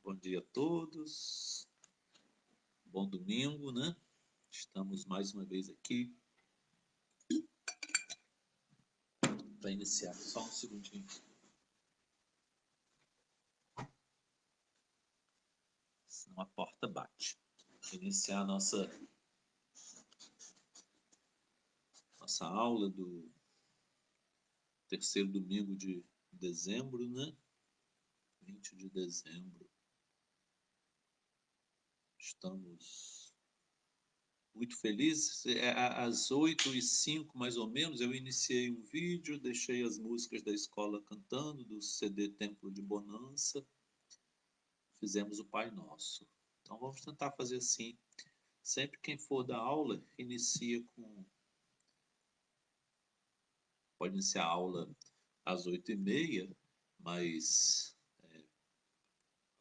Bom dia a todos. Bom domingo, né? Estamos mais uma vez aqui para iniciar. Só um segundinho. Senão a porta bate. Iniciar a nossa aula do terceiro domingo de dezembro, né? 20 de dezembro. Estamos muito felizes. Às 8h05, mais ou menos, eu iniciei um vídeo, deixei as músicas da escola cantando, do CD Templo de Bonança. Fizemos o Pai Nosso. Então vamos tentar fazer assim. Sempre quem for dar aula, inicia com. Pode iniciar a aula às 8h30, mas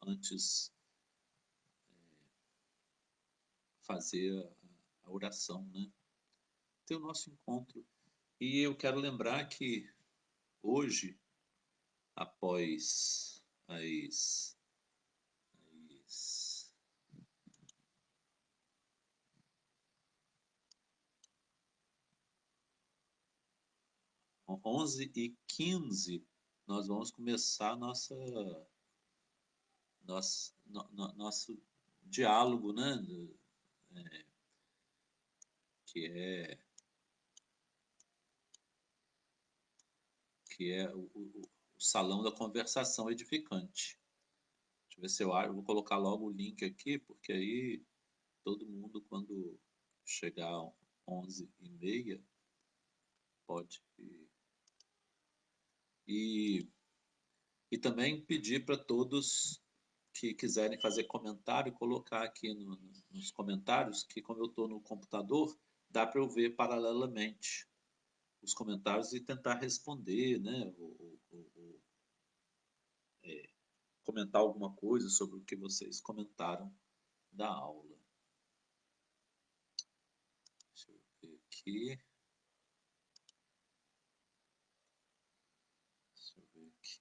antes fazer a oração, né? Ter o nosso encontro. E eu quero lembrar que hoje, após as 11h15, nós vamos começar nosso diálogo, né? Que é o salão da conversação edificante. Deixa eu ver se eu vou colocar logo o link aqui, porque aí todo mundo, quando chegar às 11h30, pode. E, e também pedir para todos que quiserem fazer comentário, colocar aqui nos comentários, que como eu estou no computador, dá para eu ver paralelamente os comentários e tentar responder, né? Comentar alguma coisa sobre o que vocês comentaram da aula. Deixa eu ver aqui. Deixa eu ver aqui.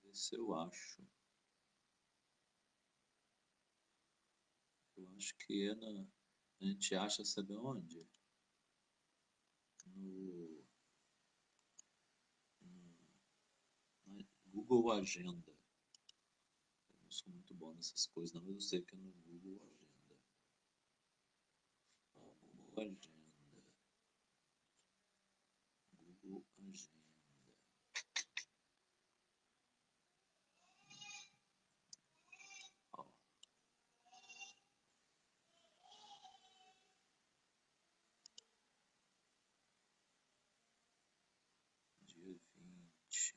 Ver se eu acho. Eu acho que é na. A gente acha, sabe onde? No, na Google Agenda. Eu não sou muito bom nessas coisas, não, mas eu sei que é no Google Agenda. Google Agenda. Google Agenda. Ó, dia 20.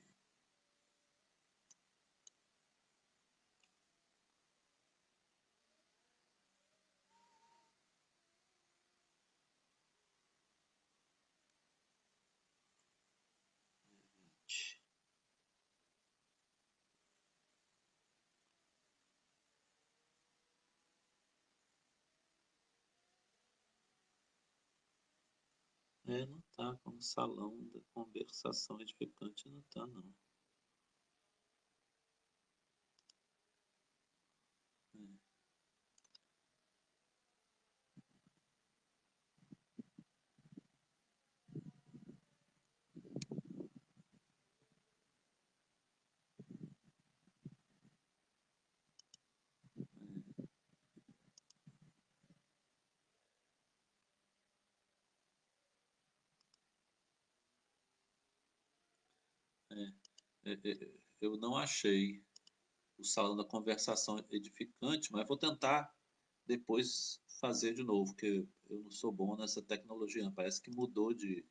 Não tá como salão da conversação edificante, não tá, não. Eu não achei o salão da conversação edificante, mas vou tentar depois fazer de novo, porque eu não sou bom nessa tecnologia. Parece que mudou de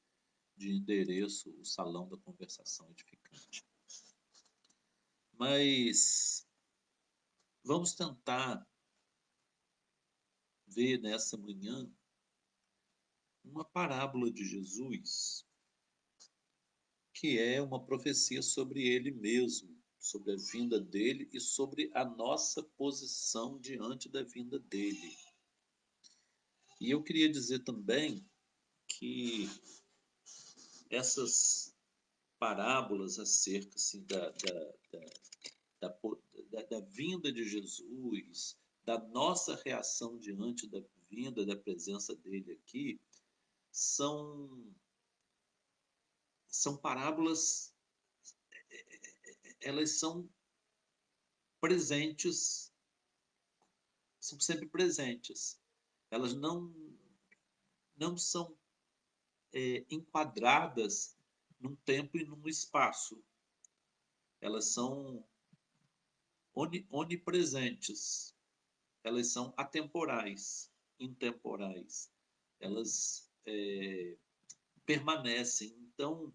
endereço o salão da conversação edificante. Mas vamos tentar ver nessa manhã uma parábola de Jesus que é uma profecia sobre ele mesmo. sobre a vinda dele e sobre a nossa posição diante da vinda dele. E eu queria dizer também que essas parábolas acerca assim, da vinda de Jesus, da nossa reação diante da vinda, da presença dele aqui, são, são parábolas, elas são presentes, são sempre presentes. Elas não são enquadradas num tempo e num espaço. Elas são onipresentes. Elas são atemporais, intemporais. Elas permanecem. Então,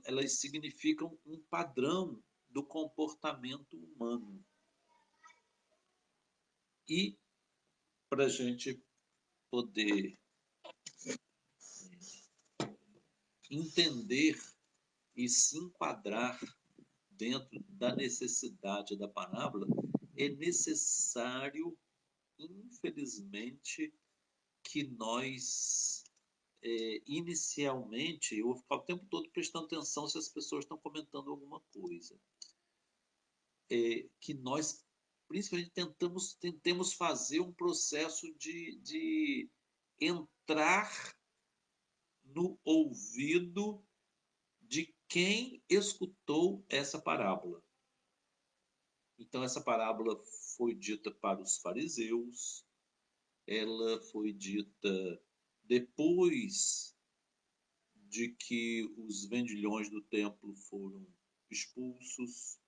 elas significam um padrão do comportamento humano. E, para a gente poder entender e se enquadrar dentro da necessidade da parábola, é necessário, infelizmente, que nós, inicialmente, eu vou ficar o tempo todo prestando atenção se as pessoas estão comentando alguma coisa, que nós, principalmente, tentemos fazer um processo de entrar no ouvido de quem escutou essa parábola. Então, essa parábola foi dita para os fariseus, ela foi dita depois de que os vendilhões do templo foram expulsos,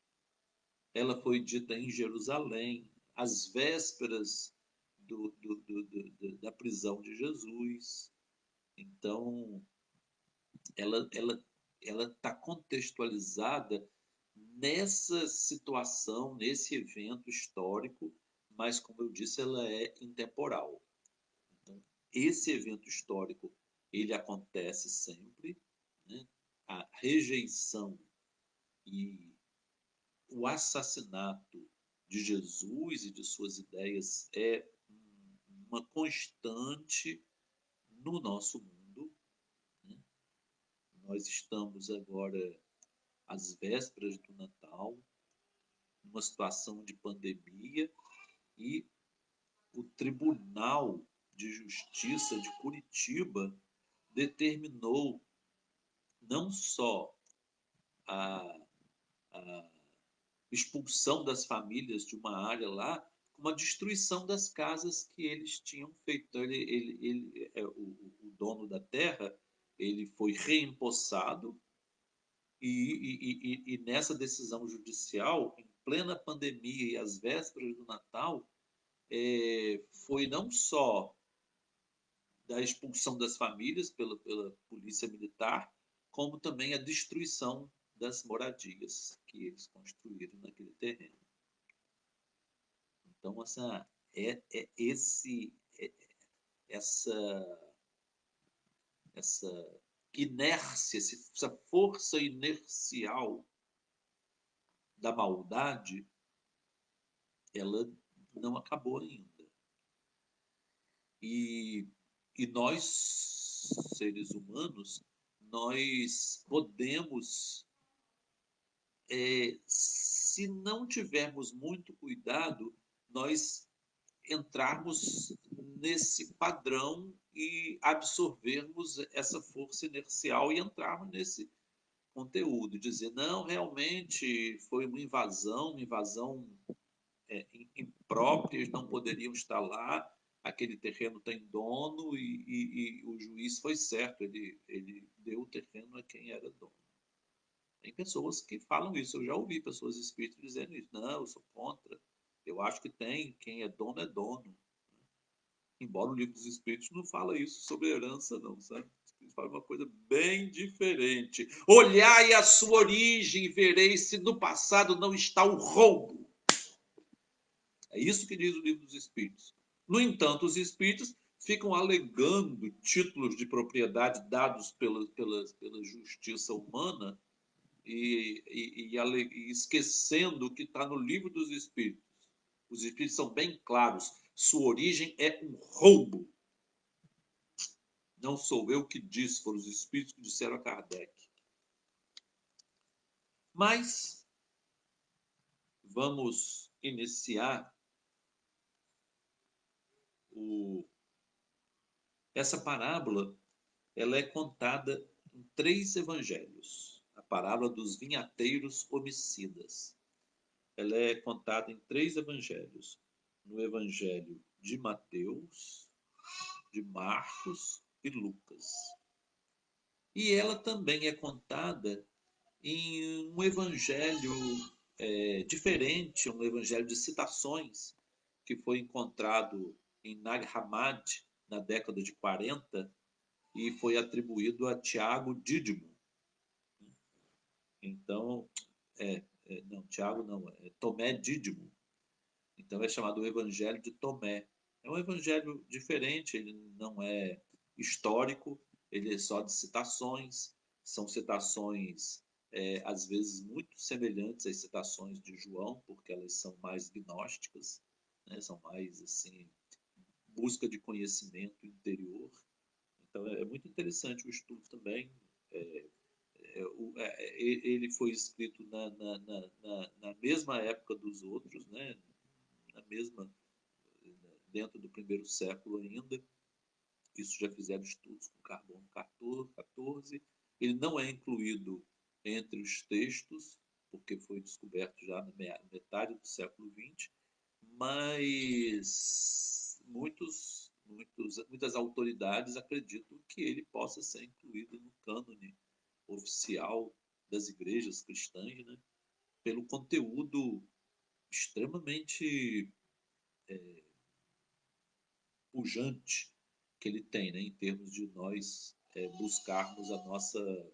ela foi dita em Jerusalém, às vésperas da prisão de Jesus. Então, ela está contextualizada nessa situação, nesse evento histórico, mas, como eu disse, ela é intemporal. Então, esse evento histórico, ele acontece sempre, né? A rejeição e o assassinato de Jesus e de suas ideias é uma constante no nosso mundo, né? Nós estamos agora às vésperas do Natal, numa situação de pandemia, e o Tribunal de Justiça de Curitiba determinou não só a expulsão das famílias de uma área lá, como a destruição das casas que eles tinham feito. Então, o dono da terra, ele foi reempossado e nessa decisão judicial, em plena pandemia e às vésperas do Natal, foi não só da expulsão das famílias pela polícia militar, como também a destruição das moradias que eles construíram naquele terreno. Então, essa inércia, essa força inercial da maldade, ela não acabou ainda. E nós, seres humanos, nós podemos, se não tivermos muito cuidado, nós entrarmos nesse padrão e absorvermos essa força inercial e entrarmos nesse conteúdo, dizer, não, realmente foi uma invasão imprópria, eles não poderiam estar lá, aquele terreno tem dono e o juiz foi certo, ele deu o terreno a quem era dono. Tem pessoas que falam isso, eu já ouvi pessoas espíritas dizendo isso, não, eu sou contra, eu acho que tem, quem é dono é dono. Embora o livro dos Espíritos não fala isso sobre herança, não, sabe? Ele fala uma coisa bem diferente. Olhai a sua origem e vereis se no passado não está o roubo. É isso que diz o livro dos Espíritos. No entanto, os Espíritos ficam alegando títulos de propriedade dados pela justiça humana e esquecendo o que está no livro dos Espíritos. Os Espíritos são bem claros. Sua origem é um roubo. Não sou eu que disse, foram os Espíritos que disseram a Kardec. Mas vamos iniciar essa parábola. Ela é contada em 3 evangelhos. A parábola dos vinhateiros homicidas. Ela é contada em 3 evangelhos. No evangelho de Mateus, de Marcos e Lucas. E ela também é contada em um evangelho diferente, um evangelho de citações, que foi encontrado em Nag Hammadi, na década de 40, e foi atribuído a Tiago Dídimo. Então, não, Tiago não, é Tomé Dídimo. Então é chamado o Evangelho de Tomé. É um evangelho diferente, ele não é histórico, ele é só de citações, são citações às vezes muito semelhantes às citações de João, porque elas são mais gnósticas, né? São mais assim, busca de conhecimento interior. Então é muito interessante o estudo também. Ele foi escrito na mesma época dos outros, né? Na mesma, dentro do primeiro século ainda. Isso já fizeram estudos com carbono 14. Ele não é incluído entre os textos, porque foi descoberto já na metade do século XX, mas muitas autoridades acreditam que ele possa ser incluído no cânone oficial das igrejas cristãs, né? Pelo conteúdo extremamente pujante que ele tem, né? Em termos de nós buscarmos a nossa,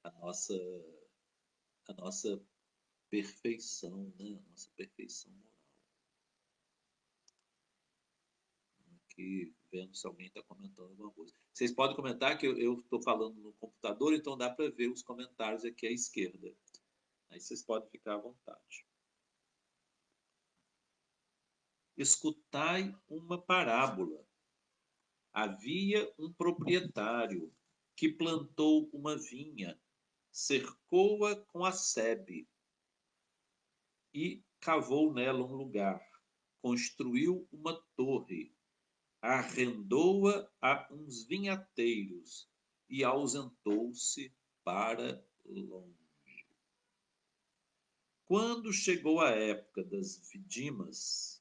a nossa perfeição, né? A nossa perfeição moral. Aqui, vendo se alguém está comentando alguma coisa. Vocês podem comentar que eu estou falando no computador, então dá para ver os comentários aqui à esquerda. Aí vocês podem ficar à vontade. Escutai uma parábola. Havia um proprietário que plantou uma vinha, cercou-a com a sebe e cavou nela um lugar. Construiu uma torre, arrendou-a a uns vinhateiros e ausentou-se para longe. Quando chegou a época das vindimas,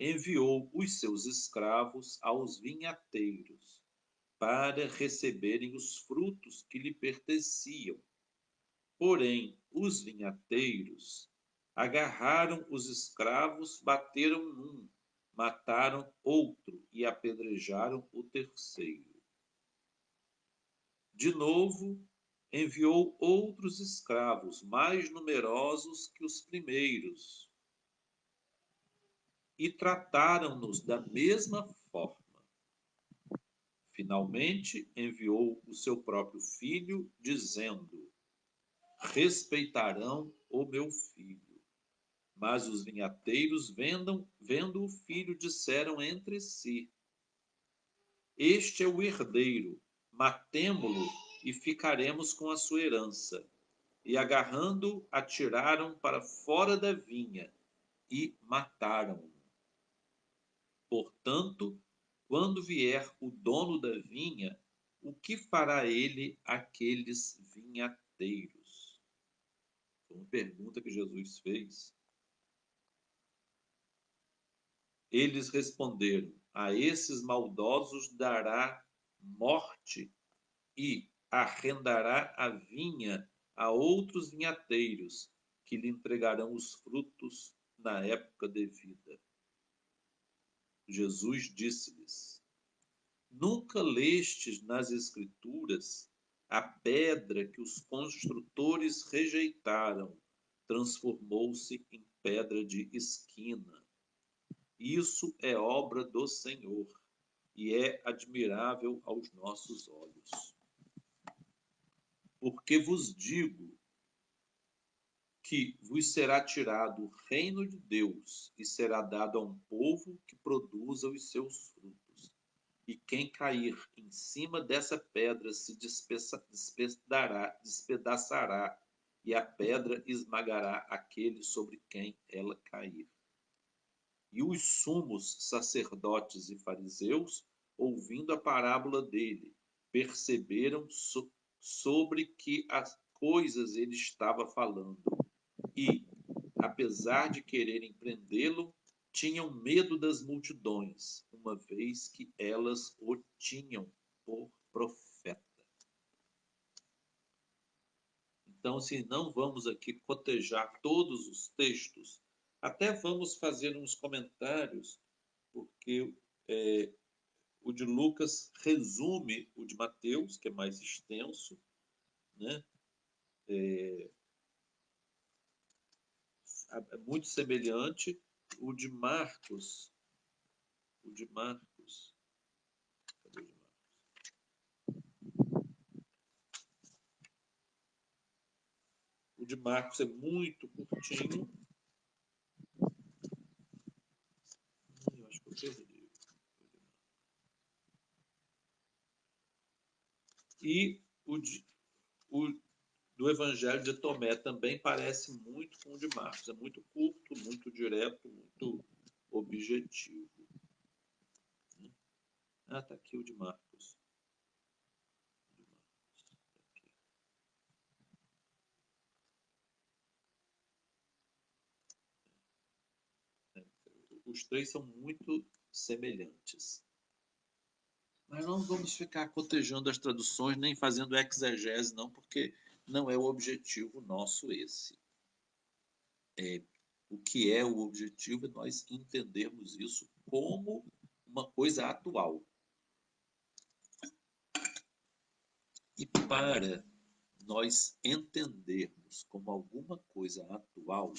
enviou os seus escravos aos vinhateiros para receberem os frutos que lhe pertenciam. Porém, os vinhateiros agarraram os escravos, bateram num, mataram outro e apedrejaram o terceiro. De novo, enviou outros escravos, mais numerosos que os primeiros, e trataram-nos da mesma forma. Finalmente, enviou o seu próprio filho, dizendo: respeitarão o meu filho. Mas os vinhateiros, vendo o filho, disseram entre si: este é o herdeiro, matemo-lo e ficaremos com a sua herança. E agarrando-o, atiraram para fora da vinha e mataram-o. Portanto, quando vier o dono da vinha, o que fará ele àqueles vinhateiros? Foi uma pergunta que Jesus fez. Eles responderam: a esses maldosos dará morte e arrendará a vinha a outros vinhateiros, que lhe entregarão os frutos na época devida. Jesus disse-lhes: nunca lestes nas Escrituras a pedra que os construtores rejeitaram, transformou-se em pedra de esquina. Isso é obra do Senhor e é admirável aos nossos olhos. Porque vos digo que vos será tirado o reino de Deus e será dado a um povo que produza os seus frutos. E quem cair em cima dessa pedra se despedaçará, e a pedra esmagará aquele sobre quem ela cair. E os sumos sacerdotes e fariseus, ouvindo a parábola dele, perceberam sobre que as coisas ele estava falando. E, apesar de quererem prendê-lo, tinham medo das multidões, uma vez que elas o tinham por profeta. Então, assim, não vamos aqui cotejar todos os textos, até vamos fazer uns comentários, porque o de Lucas resume o de Mateus, que é mais extenso, né? É muito semelhante. O de Marcos, o de Marcos, cadê o de Marcos? O de Marcos é muito curtinho. Eu acho que eu perdi. E o do Evangelho de Tomé também parece muito com o de Marcos. É muito curto, muito direto, muito objetivo. Ah, está aqui o de Marcos. Os três são muito semelhantes. Mas não vamos ficar cotejando as traduções nem fazendo exegese, não, porque não é o objetivo nosso esse. O que é o objetivo é nós entendermos isso como uma coisa atual. E para nós entendermos como alguma coisa atual,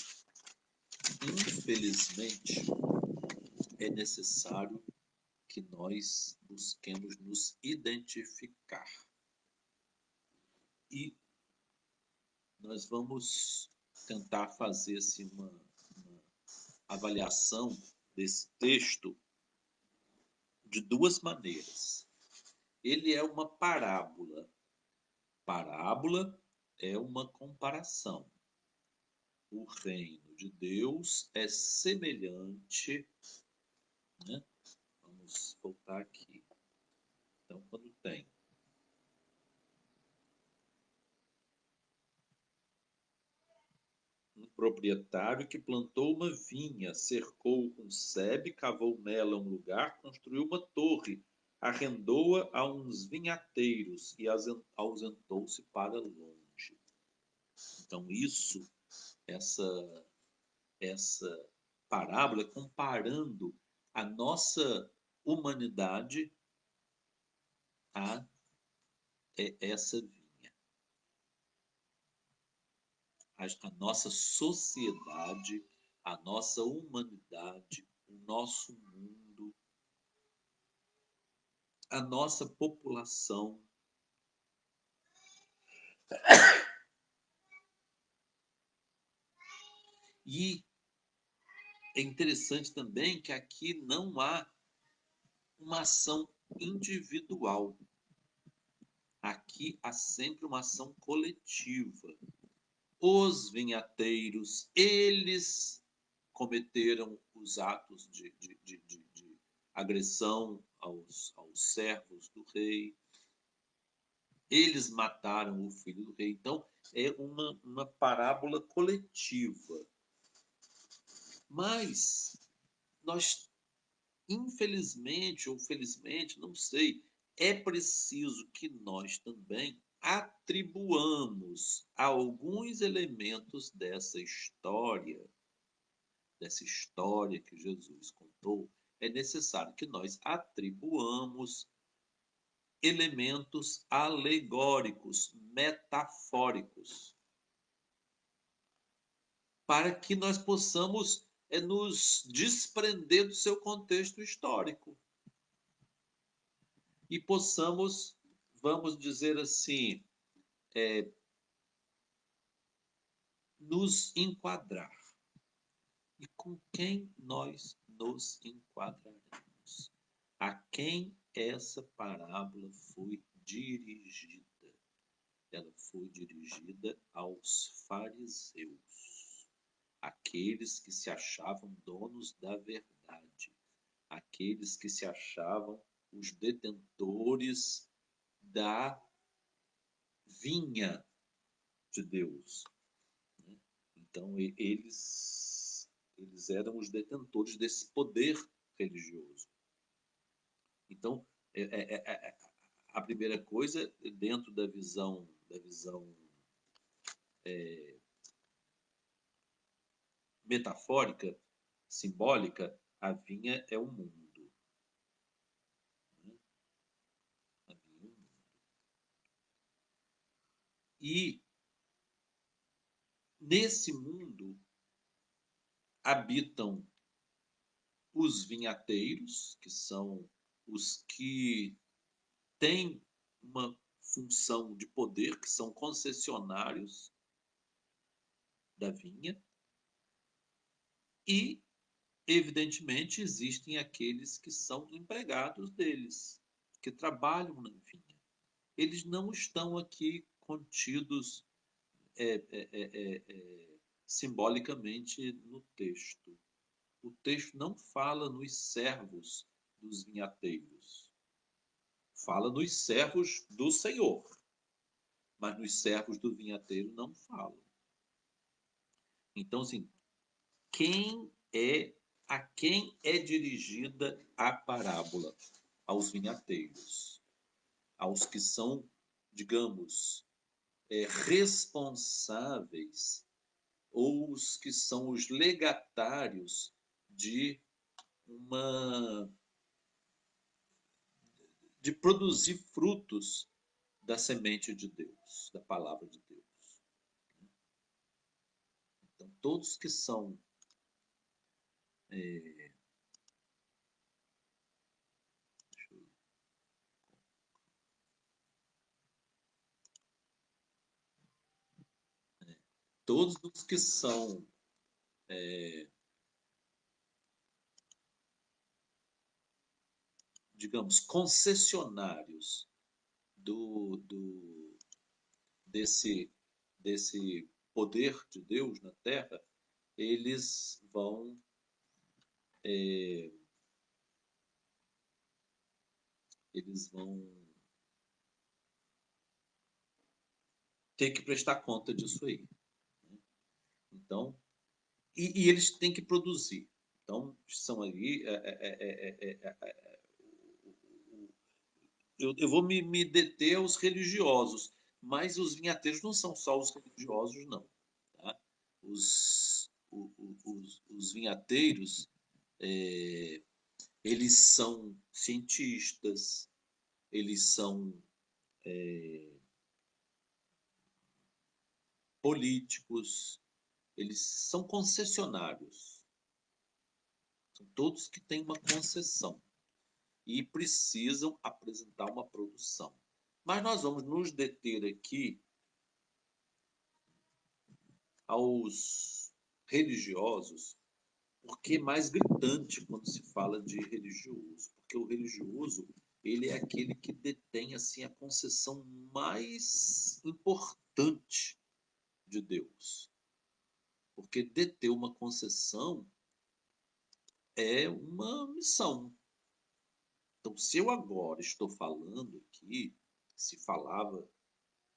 infelizmente, é necessário que nós busquemos nos identificar. E nós vamos tentar fazer assim, uma avaliação desse texto de duas maneiras. Ele é uma parábola. Parábola é uma comparação. O reino de Deus é semelhante, né? Vamos voltar aqui. Então, quando tem um proprietário que plantou uma vinha, cercou-o com sebe, cavou nela um lugar, construiu uma torre, arrendou-a a uns vinhateiros e ausentou-se para longe. Então, essa parábola é comparando a nossa humanidade a essa vinha. A nossa sociedade, a nossa humanidade, o nosso mundo, a nossa população. E é interessante também que aqui não há uma ação individual. Aqui há sempre uma ação coletiva. Os vinhateiros, eles cometeram os atos de agressão aos servos do rei. Eles mataram o filho do rei. Então, é uma parábola coletiva. Mas nós, infelizmente ou felizmente, não sei, é preciso que nós também atribuamos alguns elementos dessa história que Jesus contou, é necessário que nós atribuamos elementos alegóricos, metafóricos, para que nós possamos nos desprender do seu contexto histórico e possamos, vamos dizer assim, nos enquadrar. E com quem nós nos enquadraremos? A quem essa parábola foi dirigida? Ela foi dirigida aos fariseus, aqueles que se achavam donos da verdade, aqueles que se achavam os detentores da vinha de Deus, né? Então, eles eram os detentores desse poder religioso. Então, a primeira coisa, dentro da visão metafórica, simbólica, a vinha é o mundo, né? A vinha é o mundo. E nesse mundo habitam os vinhateiros, que são os que têm uma função de poder, que são concessionários da vinha, e, evidentemente, existem aqueles que são empregados deles, que trabalham na vinha. Eles não estão aqui contidos simbolicamente no texto. O texto não fala nos servos dos vinhateiros, fala nos servos do Senhor, mas nos servos do vinhateiro não fala. Então, assim, a quem é dirigida a parábola? Aos vinhateiros, aos que são, digamos, responsáveis, ou os que são os legatários de uma de produzir frutos da semente de Deus, da palavra de Deus. Então, todos que são todos os que são digamos, concessionários desse, desse poder de Deus na Terra, eles vão ter que prestar conta disso aí, né? Então, e eles têm que produzir. Então, são aí. Eu vou me deter aos religiosos, mas os vinhateiros não são só os religiosos, não. Tá? Os vinhateiros, eles são cientistas, eles são políticos, eles são concessionários. São todos que têm uma concessão e precisam apresentar uma produção. Mas nós vamos nos deter aqui aos religiosos, porque é mais gritante quando se fala de religioso, porque o religioso ele é aquele que detém assim a concessão mais importante de Deus, porque deter uma concessão é uma missão. Então, se eu agora estou falando aqui, se falava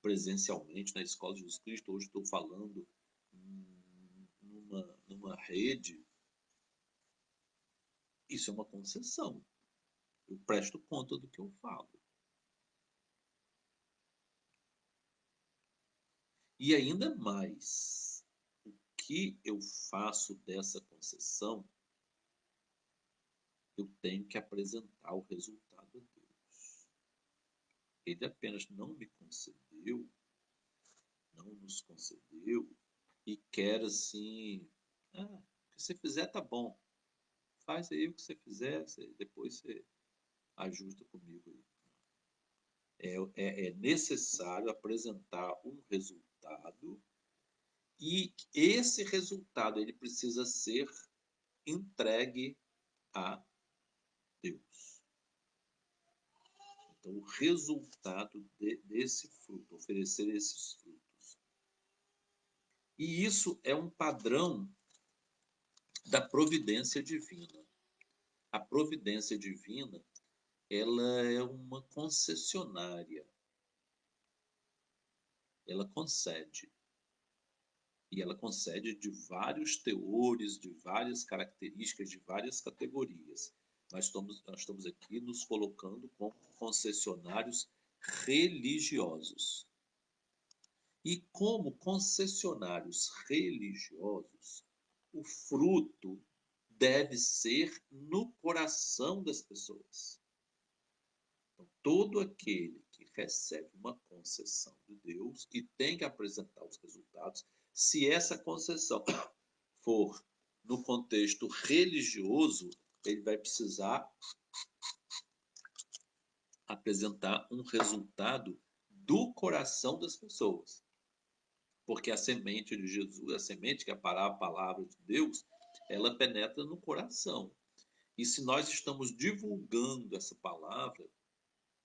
presencialmente na Escola de Jesus Cristo, hoje estou falando numa rede, isso é uma concessão. Eu presto conta do que eu falo. E ainda mais, o que eu faço dessa concessão, eu tenho que apresentar o resultado a Deus. Ele apenas não me concedeu, não nos concedeu, e quer assim, o que você fizer tá bom. Faz aí o que você fizer, depois você ajusta comigo aí. É necessário apresentar um resultado E esse resultado ele precisa ser entregue a Deus. Então, o resultado desse fruto, oferecer esses frutos. E isso é um padrão da providência divina. A providência divina, ela é uma concessionária. Ela concede. E ela concede de vários teores, de várias características, de várias categorias. Nós estamos aqui nos colocando como concessionários religiosos. E como concessionários religiosos, o fruto deve ser no coração das pessoas. Então, todo aquele que recebe uma concessão de Deus e tem que apresentar os resultados, se essa concessão for no contexto religioso, ele vai precisar apresentar um resultado do coração das pessoas. Porque a semente de Jesus, a semente que é a palavra de Deus, ela penetra no coração. E se nós estamos divulgando essa palavra,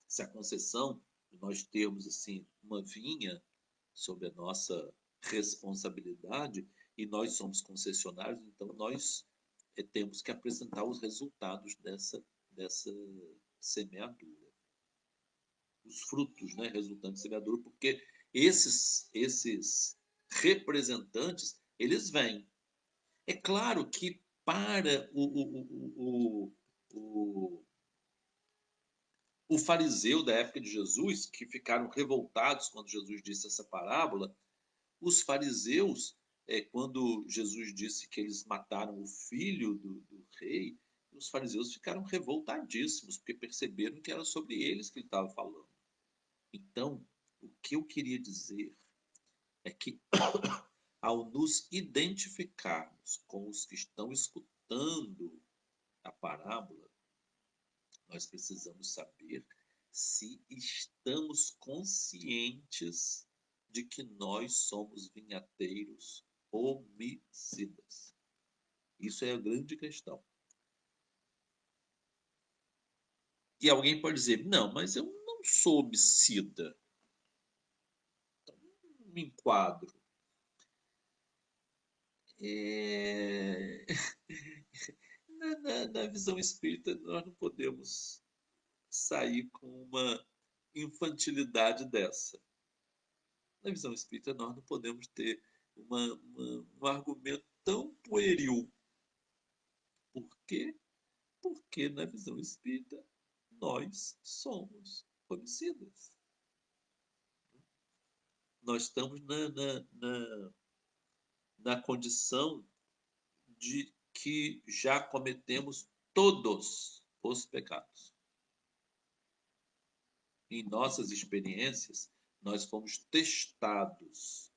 essa concessão, de nós termos assim uma vinha sob a nossa responsabilidade e nós somos concessionários, então nós temos que apresentar os resultados dessa semeadura. Os frutos, né, resultantes da semeadura, porque esses representantes, eles vêm. É claro que para o fariseu da época de Jesus, que ficaram revoltados quando Jesus disse essa parábola, os fariseus, quando Jesus disse que eles mataram o filho do rei, os fariseus ficaram revoltadíssimos, porque perceberam que era sobre eles que ele estava falando. Então, o que eu queria dizer é que, ao nos identificarmos com os que estão escutando a parábola, nós precisamos saber se estamos conscientes de que nós somos vinhateiros homicidas. Isso é a grande questão. E alguém pode dizer, não, mas eu não sou homicida. Então, não me enquadro. Na visão espírita, nós não podemos sair com uma infantilidade dessa. Na visão espírita, nós não podemos ter um argumento tão pueril. Por quê? Porque na visão espírita, nós somos homicidas. Nós estamos na condição de que já cometemos todos os pecados. Em nossas experiências, nós fomos testados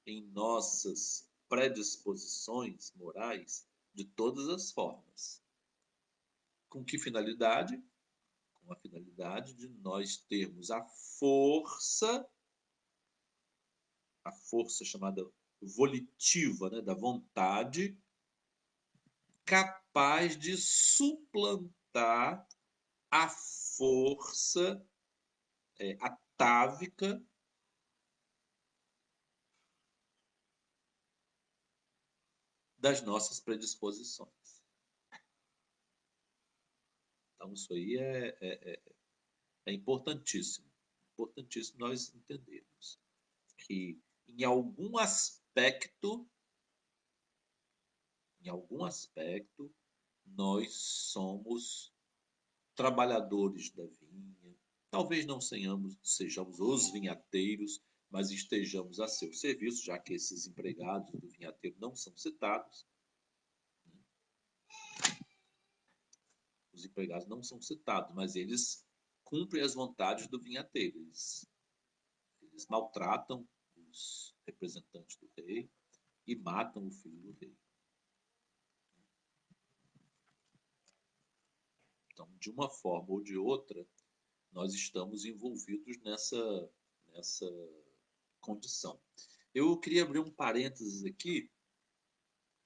em nossas predisposições morais de todas as formas. Com que finalidade? Com a finalidade de nós termos a força chamada volitiva, né, da vontade, capaz de suplantar a força atávica das nossas predisposições. Então, isso aí é importantíssimo. Importantíssimo nós entendermos que, em algum aspecto, nós somos trabalhadores da vinha. Talvez não sejamos os vinhateiros, mas estejamos a seu serviço, já que esses empregados do vinhateiro não são citados. Os empregados não são citados, mas eles cumprem as vontades do vinhateiro. Eles maltratam os representantes do rei e matam o filho do rei. Então, de uma forma ou de outra, nós estamos envolvidos nessa condição. Eu queria abrir um parênteses aqui,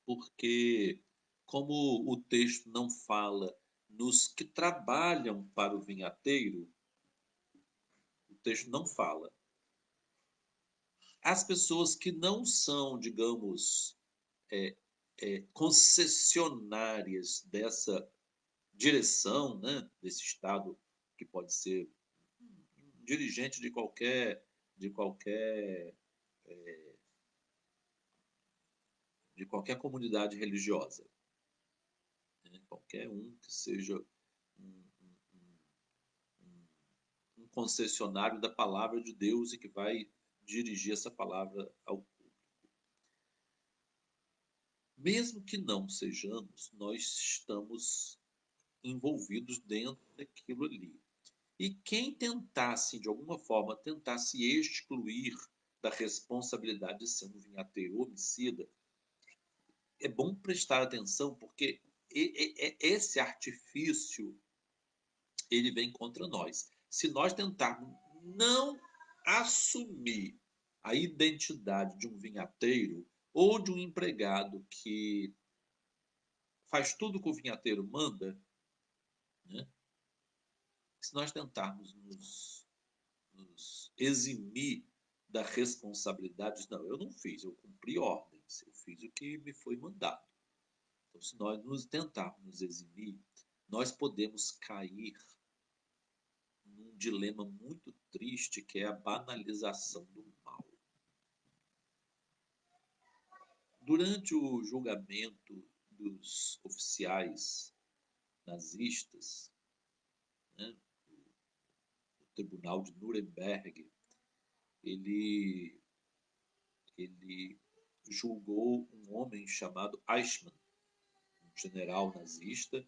porque como o texto não fala nos que trabalham para o vinhateiro, o texto não fala. As pessoas que não são, digamos, concessionárias dessa direção, né, desse Estado, que pode ser um dirigente de qualquer, de qualquer comunidade religiosa, né, qualquer um que seja um, um concessionário da palavra de Deus e que vai dirigir essa palavra ao mesmo que não sejamos, nós estamos envolvidos dentro daquilo ali. E quem tentasse, de alguma forma, tentasse excluir da responsabilidade de ser um vinhateiro homicida, é bom prestar atenção, porque esse artifício ele vem contra nós. Se nós tentarmos não assumir a identidade de um vinhateiro ou de um empregado que faz tudo que o vinhateiro manda, né? Se nós tentarmos nos eximir da responsabilidade, não, eu não fiz, eu cumpri ordens, eu fiz o que me foi mandado. Então, se nós nos tentarmos nos eximir, nós podemos cair num dilema muito triste, que é a banalização do mal. Durante o julgamento dos oficiais nazistas, né, o Tribunal de Nuremberg, ele, ele julgou um homem chamado Eichmann, um general nazista,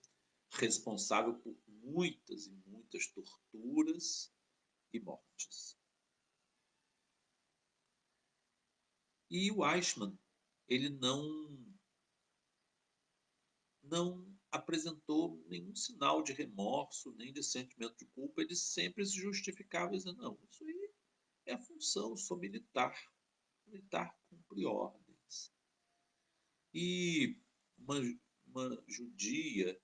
responsável por muitas e muitas torturas e mortes. E o Eichmann, ele não apresentou nenhum sinal de remorso, nem de sentimento de culpa, ele sempre se justificava dizendo, não, isso aí é a função, eu sou militar, militar cumpre ordens. E uma, uma judia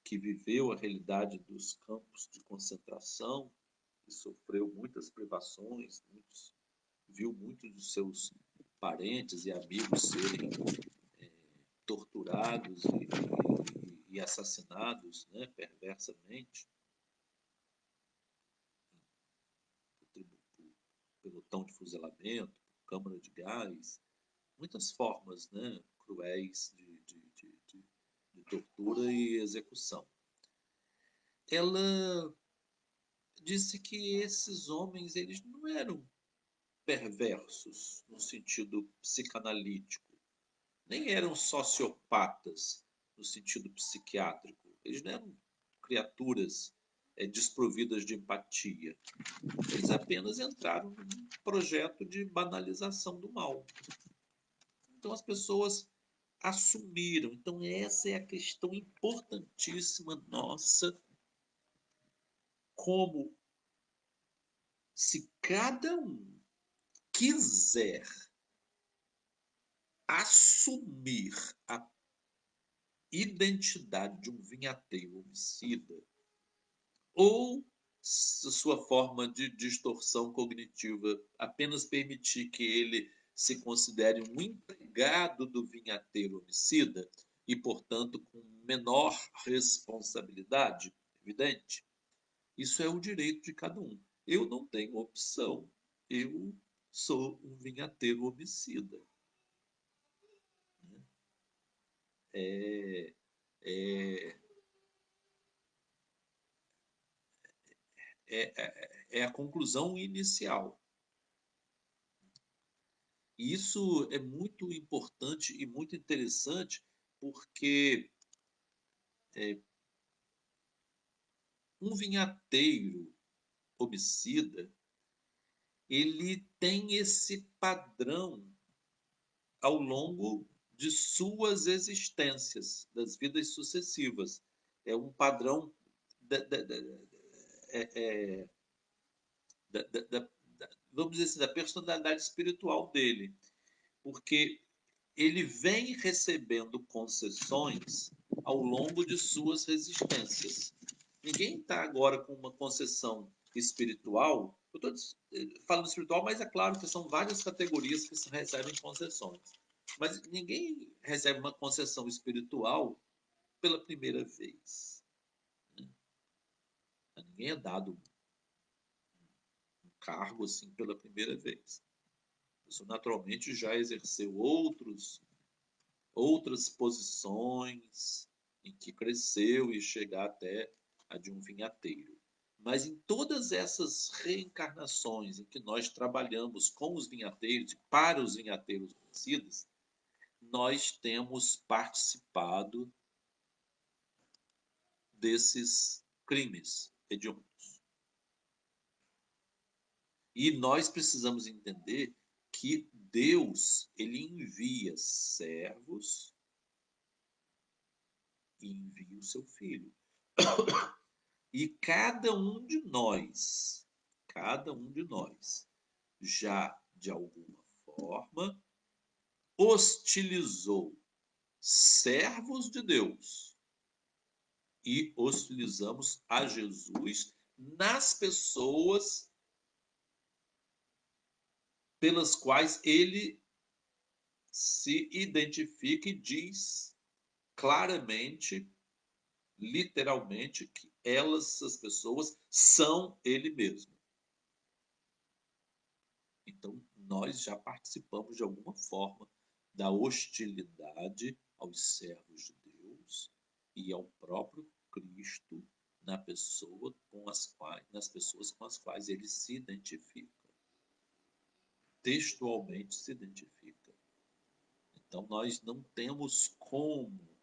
que viveu a realidade dos campos de concentração e sofreu muitas privações, viu muitos dos seus parentes e amigos serem torturados e assassinados, né, perversamente, por pelotão de fuzilamento, por câmara de gás, muitas formas, né, cruéis de tortura e execução. Ela disse que esses homens eles não eram perversos no sentido psicanalítico, nem eram sociopatas no sentido psiquiátrico. Eles não eram criaturas desprovidas de empatia. Eles apenas entraram num projeto de banalização do mal. Então as pessoas assumiram. Então essa é a questão importantíssima nossa, como se cada um quiser assumir a identidade de um vinhateiro homicida ou sua forma de distorção cognitiva apenas permitir que ele se considere um empregado do vinhateiro homicida e, portanto, com menor responsabilidade, evidente, isso é o direito de cada um. Eu não tenho opção. Eu sou um vinhateiro homicida. É, é, é a conclusão inicial. E isso é muito importante e muito interessante, porque um vinhateiro homicida, ele tem esse padrão ao longo de suas existências, das vidas sucessivas. É um padrão da, da, da, é, da, vamos dizer assim, da personalidade espiritual dele. porque ele vem recebendo concessões ao longo de suas resistências. Ninguém está agora com uma concessão espiritual. Eu estou falando espiritual, mas é claro que são várias categorias que recebem concessões. Mas ninguém recebe uma concessão espiritual pela primeira vez. A ninguém é dado um cargo assim pela primeira vez. Isso naturalmente já exerceu outras posições em que cresceu e chegar até a de um vinhateiro. Mas em todas essas reencarnações em que nós trabalhamos com os vinhateiros e para os vinhateiros homicidas, nós temos participado desses crimes hediondos. E nós precisamos entender que Deus, ele envia servos e envia o seu filho. E cada um de nós, já de alguma forma hostilizou servos de Deus e hostilizamos a Jesus nas pessoas pelas quais ele se identifica e diz claramente, literalmente, que essas pessoas são ele mesmo. Então, nós já participamos de alguma forma da hostilidade aos servos de Deus e ao próprio Cristo nas pessoas com as quais ele se identifica. Textualmente se identifica. Então, nós não temos como.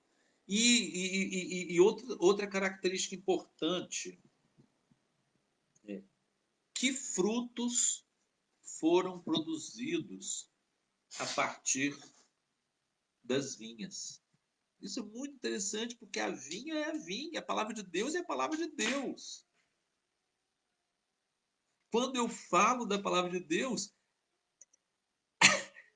E outra característica importante é que frutos foram produzidos a partir das vinhas. Isso é muito interessante, porque a vinha é a vinha, a palavra de Deus é a palavra de Deus. Quando eu falo da palavra de Deus,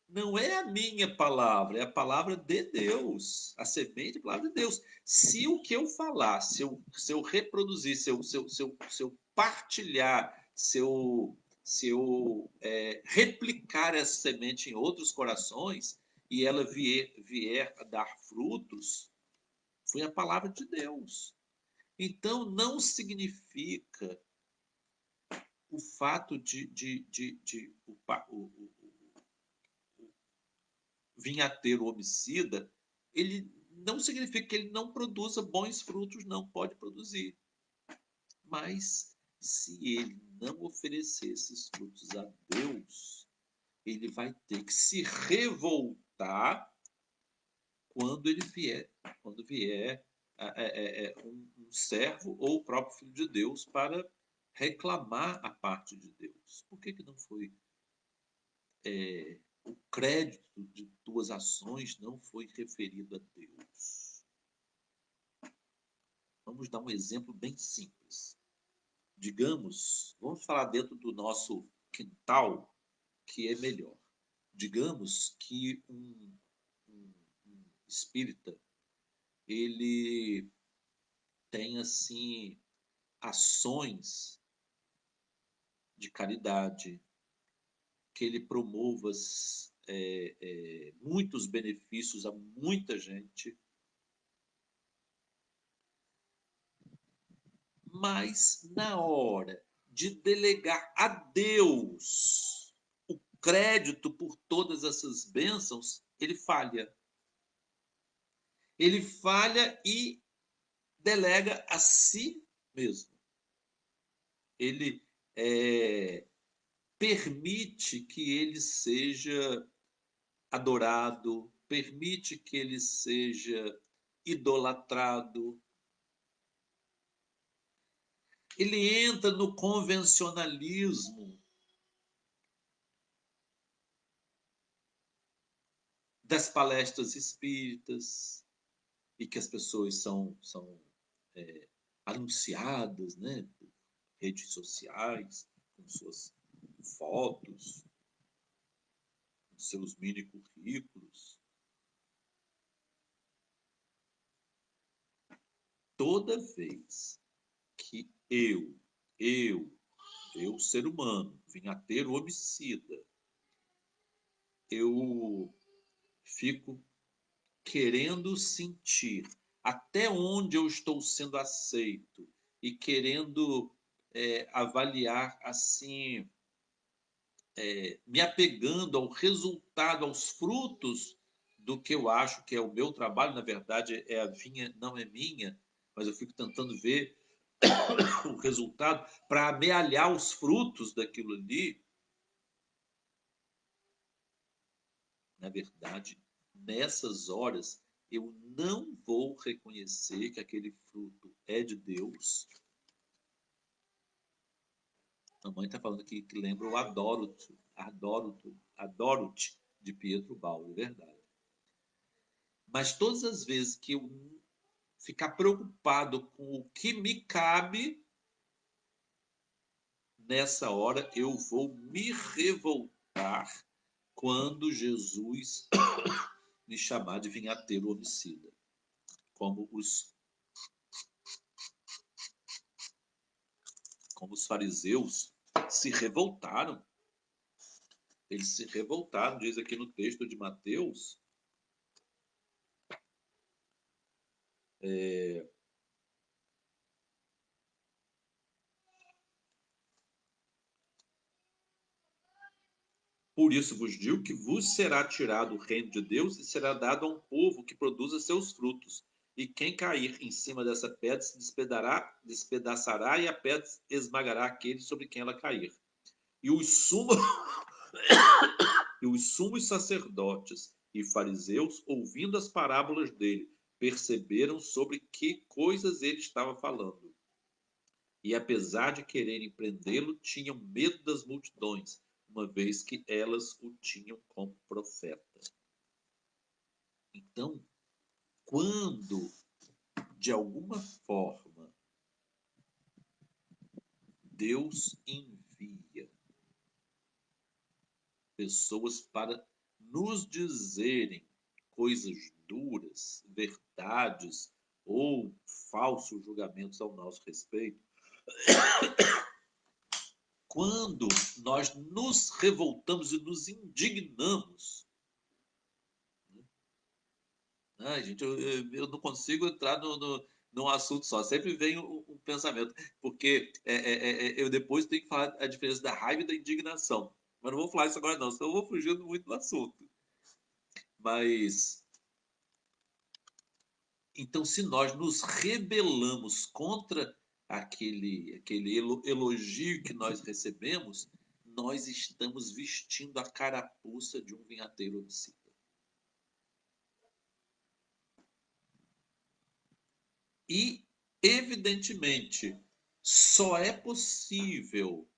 não é a minha palavra, é a palavra de Deus. A semente é a palavra de Deus. Se o que eu falar, se eu reproduzir, se eu partilhar, se eu replicar essa semente em outros corações e ela vier a dar frutos, foi a palavra de Deus. Então, não significa o fato de o vinhateiro homicida, ele não significa que ele não produza bons frutos, não pode produzir. Mas se ele não oferecer esses frutos a Deus, ele vai ter que se revoltar quando vier um servo ou o próprio Filho de Deus para reclamar a parte de Deus. Por que não foi o crédito de tuas ações não foi referido a Deus? Vamos dar um exemplo bem simples. Digamos, vamos falar dentro do nosso quintal, que é melhor. Digamos que um espírita, ele tem assim ações de caridade, que ele promova muitos benefícios a muita gente, mas na hora de delegar a Deus o crédito por todas essas bênçãos, ele falha. Ele falha e delega a si mesmo. Ele permite que ele seja adorado, permite que ele seja idolatrado. Ele entra no convencionalismo das palestras espíritas e que as pessoas são anunciadas, né, por redes sociais, com suas fotos seus mini currículos. Toda vez que eu, ser humano, vim a ter o homicida, eu fico querendo sentir até onde eu estou sendo aceito e querendo avaliar assim, me apegando ao resultado, aos frutos do que eu acho que é o meu trabalho. Na verdade, é a vinha, não é minha, mas eu fico tentando ver o resultado para amealhar os frutos daquilo ali. Na verdade, nessas horas, eu não vou reconhecer que aquele fruto é de Deus. A mãe está falando aqui que lembra o Adoro-te, de Pietro Baldo, é verdade. Mas todas as vezes que eu ficar preocupado com o que me cabe, nessa hora eu vou me revoltar quando Jesus me chamar de vinhateiro homicida. Como os fariseus se revoltaram. Eles se revoltaram, diz aqui no texto de Mateus, por isso vos digo que vos será tirado o reino de Deus e será dado a um povo que produza seus frutos. E quem cair em cima dessa pedra se despedaçará e a pedra esmagará aquele sobre quem ela cair. E os sumos sacerdotes e fariseus, ouvindo as parábolas dele, perceberam sobre que coisas ele estava falando. E apesar de quererem prendê-lo, tinham medo das multidões, uma vez que elas o tinham como profeta. Então, quando, de alguma forma, Deus envia pessoas para nos dizerem coisas duras, verdades ou falsos julgamentos ao nosso respeito, quando nós nos revoltamos e nos indignamos, gente, eu não consigo entrar num assunto só. Sempre vem um pensamento, porque eu depois tenho que falar a diferença da raiva e da indignação. Mas não vou falar isso agora, não, senão eu vou fugindo muito do assunto. Mas, então, se nós nos rebelamos contra aquele elogio que nós recebemos, nós estamos vestindo a carapuça de um vinhateiro homicida. E, evidentemente, só é possível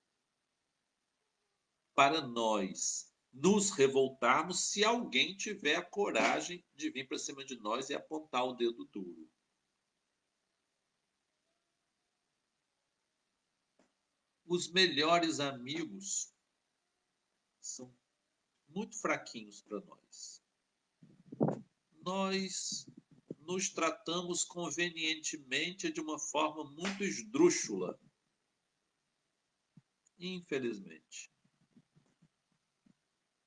para nós nos revoltarmos se alguém tiver a coragem de vir para cima de nós e apontar o dedo duro. Os melhores amigos são muito fraquinhos para nós. Nós nos tratamos convenientemente de uma forma muito esdrúxula. Infelizmente.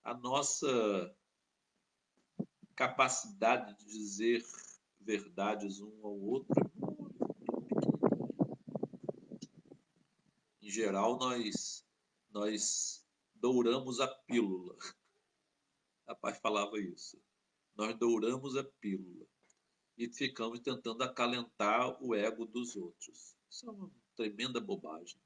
A nossa capacidade de dizer verdades um ao outro é muito pequena. Em geral, nós douramos a pílula. A pai falava isso. Nós douramos a pílula e ficamos tentando acalentar o ego dos outros. Isso é uma tremenda bobagem.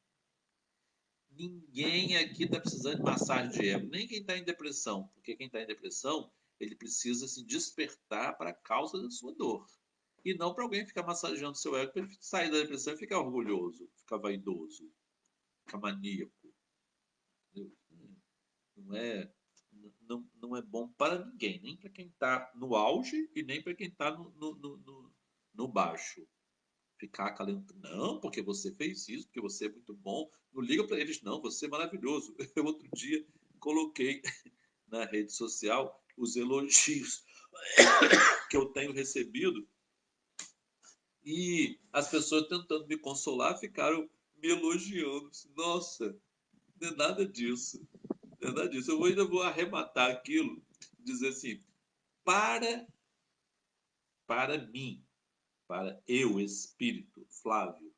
Ninguém aqui está precisando de massagem de ego, nem quem está em depressão, porque quem está em depressão, ele precisa se despertar para a causa da sua dor. E não para alguém ficar massageando seu ego para ele sair da depressão e ficar orgulhoso, ficar vaidoso, ficar maníaco. Não é, não é bom para ninguém, nem para quem está no auge e nem para quem está no baixo. Ficar acalentando, não, porque você fez isso, porque você é muito bom. Não liga para eles, não, você é maravilhoso. Eu outro dia coloquei na rede social os elogios que eu tenho recebido, e as pessoas tentando me consolar ficaram me elogiando. Nossa, não é nada disso. Não é nada disso. Eu ainda vou arrematar aquilo, dizer assim, para, para mim, para eu, espírito, Flávio,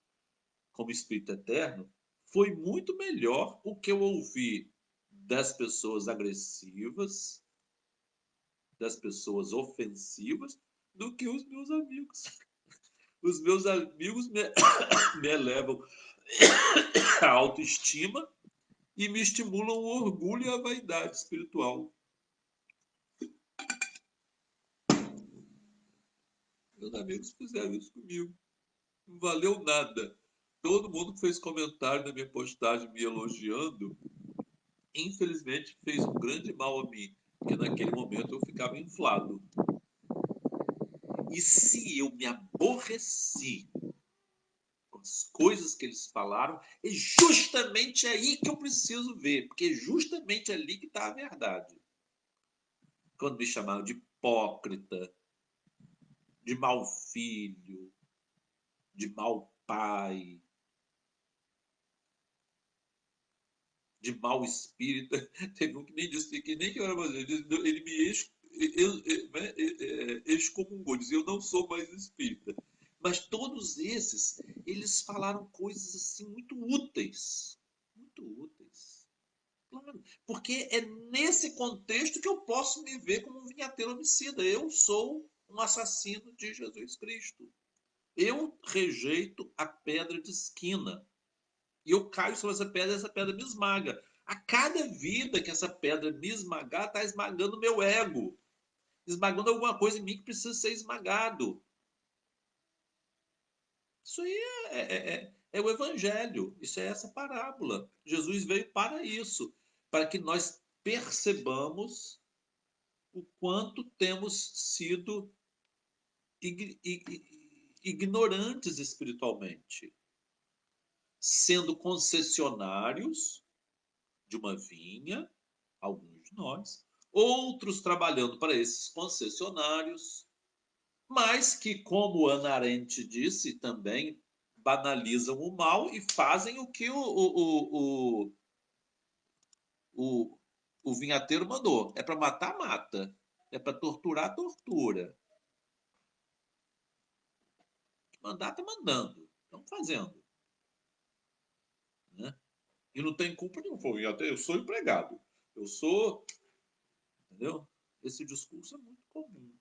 como espírito eterno, foi muito melhor o que eu ouvi das pessoas agressivas, das pessoas ofensivas, do que os meus amigos. Os meus amigos me elevam a autoestima e me estimulam o orgulho e a vaidade espiritual. Meus amigos fizeram isso comigo. Não valeu nada. Todo mundo que fez comentário na minha postagem me elogiando, infelizmente fez um grande mal a mim, porque naquele momento eu ficava inflado. E se eu me aborreci com as coisas que eles falaram, é justamente aí que eu preciso ver, porque é justamente ali que está a verdade. Quando me chamaram de hipócrita, de mau filho, de mau pai, de mau espírito. Teve um que nem disse que nem que eu era mais. Ele me excomungou, dizia: eu não sou mais espírita. Mas todos esses, eles falaram coisas assim muito úteis. Muito úteis. Claro, porque é nesse contexto que eu posso me ver como um vinhateiro homicida. Eu sou um assassino de Jesus Cristo. Eu rejeito a pedra de esquina. E eu caio sobre essa pedra me esmaga. A cada vida que essa pedra me esmagar, está esmagando o meu ego. Esmagando alguma coisa em mim que precisa ser esmagado. Isso aí é o evangelho. Isso é essa parábola. Jesus veio para isso. Para que nós percebamos o quanto temos sido ignorantes espiritualmente. Sendo concessionários de uma vinha, alguns de nós, outros trabalhando para esses concessionários, mas que, como Ana Arendt disse também, banalizam o mal e fazem o que o, o vinhateiro mandou. É para matar, mata. É para torturar, tortura. Mandar, está mandando. Estão fazendo. Né? E não tem culpa nenhuma. Eu sou empregado. Eu sou. Entendeu? Esse discurso é muito comum.